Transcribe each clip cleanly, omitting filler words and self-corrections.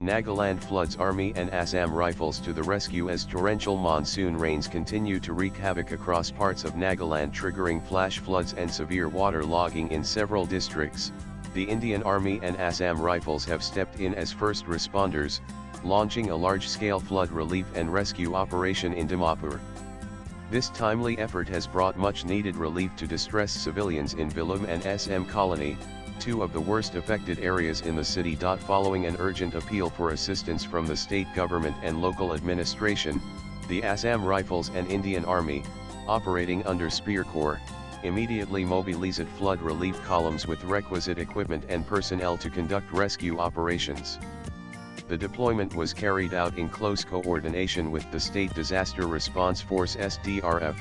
Nagaland floods Army and Assam Rifles to the rescue as torrential monsoon rains continue to wreak havoc across parts of Nagaland, triggering flash floods and severe water logging in several districts. The Indian Army and Assam Rifles have stepped in as first responders, launching a large-scale flood relief and rescue operation in Dimapur. This timely effort has brought much-needed relief to distressed civilians in Vilum and SM Colony, two of the worst affected areas in the city. Following an urgent appeal for assistance from the state government and local administration, the Assam Rifles and Indian Army, operating under Spear Corps, immediately mobilized flood relief columns with requisite equipment and personnel to conduct rescue operations. The deployment was carried out in close coordination with the State Disaster Response Force (SDRF),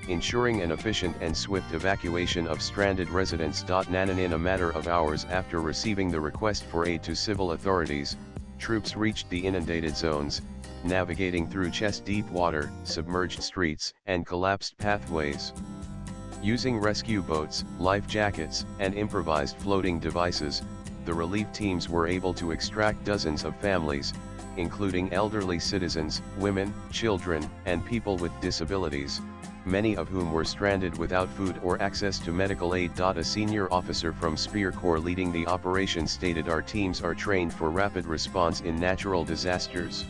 ensuring an efficient and swift evacuation of stranded residents. Nanan. In a matter of hours after receiving the request for aid to civil authorities, troops reached the inundated zones, navigating through chest-deep water, submerged streets, and collapsed pathways. Using rescue boats, life jackets, and improvised floating devices, the relief teams were able to extract dozens of families, including elderly citizens, women, children, and people with disabilities, many of whom were stranded without food or access to medical aid. A senior officer from Spear Corps leading the operation stated, "Our teams are trained for rapid response in natural disasters.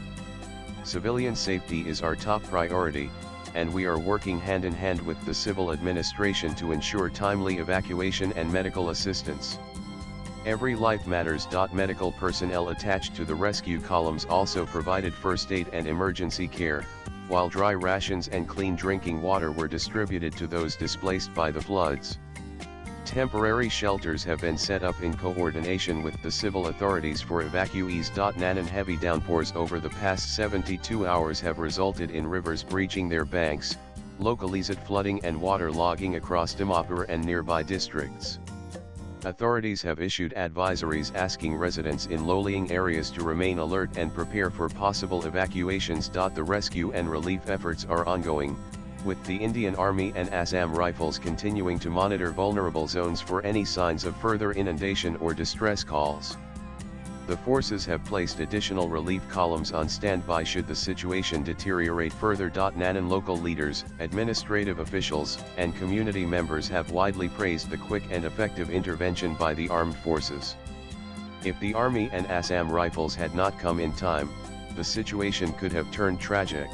Civilian safety is our top priority, and we are working hand in hand with the civil administration to ensure timely evacuation and medical assistance. Every life matters." Medical personnel attached to the rescue columns also provided first aid and emergency care, while dry rations and clean drinking water were distributed to those displaced by the floods. Temporary shelters have been set up in coordination with the civil authorities for evacuees. Nanan. Heavy downpours over the past 72 hours have resulted in rivers breaching their banks, localized flooding and water logging across Dimapur and nearby districts. Authorities have issued advisories asking residents in low-lying areas to remain alert and prepare for possible evacuations. The rescue and relief efforts are ongoing, with the Indian Army and Assam Rifles continuing to monitor vulnerable zones for any signs of further inundation or distress calls. The forces have placed additional relief columns on standby should the situation deteriorate further. Nanan. Local leaders, administrative officials, and community members have widely praised the quick and effective intervention by the armed forces. If the Army and Assam Rifles had not come in time, the situation could have turned tragic.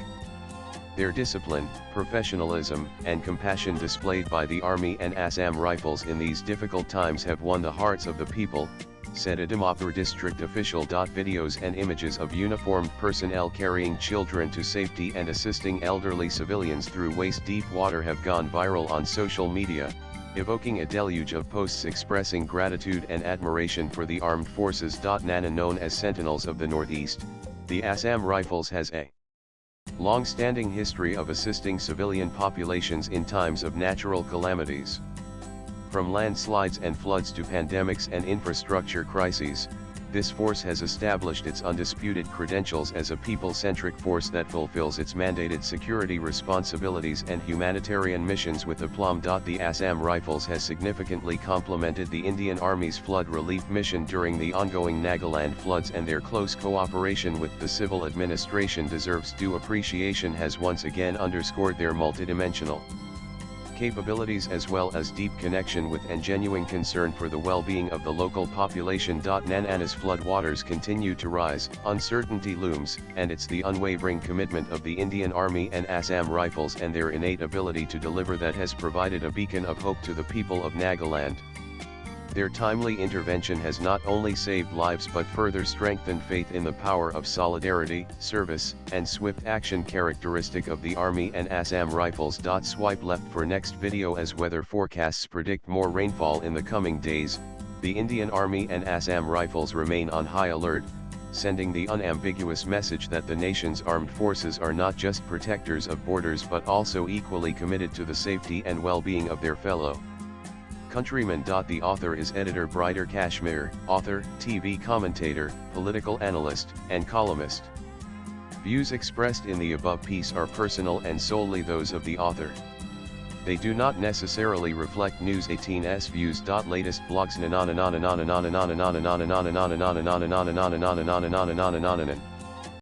Their discipline, professionalism, and compassion displayed by the Army and Assam Rifles in these difficult times have won the hearts of the people, said a Dimapur district official. Videos and images of uniformed personnel carrying children to safety and assisting elderly civilians through waist-deep water have gone viral on social media, evoking a deluge of posts expressing gratitude and admiration for the armed forces. Nanan. Known as Sentinels of the Northeast, the Assam Rifles has a long-standing history of assisting civilian populations in times of natural calamities. From landslides and floods to pandemics and infrastructure crises, this force has established its undisputed credentials as a people-centric force that fulfills its mandated security responsibilities and humanitarian missions with aplomb. The Assam Rifles has significantly complemented the Indian Army's flood relief mission during the ongoing Nagaland floods, and their close cooperation with the civil administration deserves due appreciation, has once again underscored their multidimensional capabilities as well as deep connection with and genuine concern for the well-being of the local population. Nanan. As floodwaters continue to rise, uncertainty looms, and it's the unwavering commitment of the Indian Army and Assam Rifles and their innate ability to deliver that has provided a beacon of hope to the people of Nagaland. Their timely intervention has not only saved lives but further strengthened faith in the power of solidarity, service, and swift action characteristic of the Army and Assam Rifles. Swipe left for next video. As weather forecasts predict more rainfall in the coming days, the Indian Army and Assam Rifles remain on high alert, sending the unambiguous message that the nation's armed forces are not just protectors of borders but also equally committed to the safety and well-being of their fellow countrymen. The author is editor Brighter Kashmir, author, TV commentator, political analyst, and columnist. Views expressed in the above piece are personal and solely those of the author. They do not necessarily reflect News 18's views. Latest blogs.